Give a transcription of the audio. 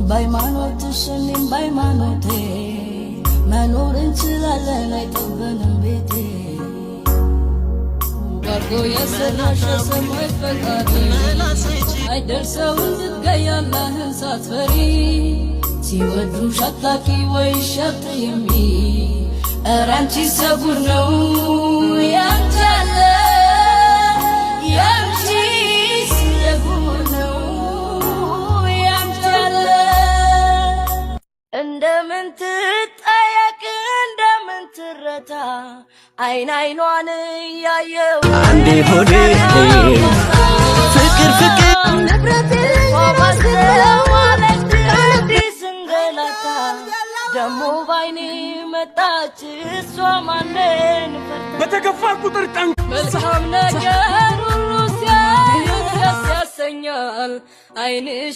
በሃይማኖትሽ እኔም በሃይማኖቴ መኖር እንችላለን አይጠበንም ቤቴ ጋርጎ የሰራሽ ሰማይ ፈቃድ አይደርሰው እንድትገይ አላህን ሳትፈሪ ሲወዱሽ አታቂ ወይ ሸጥ የሚ ኧረ አንቺ ሰጉር ነው ያንቻለ እንደምን ትጠየቅ እንደምን ትረታ አይን አይኗን ያየው አንዴ ሆዴ ፍቅር ፍቅር ንብረት ማለት እንዲስንገላታ ደሞ ባይኔ መጣች እሷ ማንን በተገፋ ቁጥር ጠንቅ መልካም ነገር ሁሉ ሲያዩት ደስ ያሰኛል አይንሽ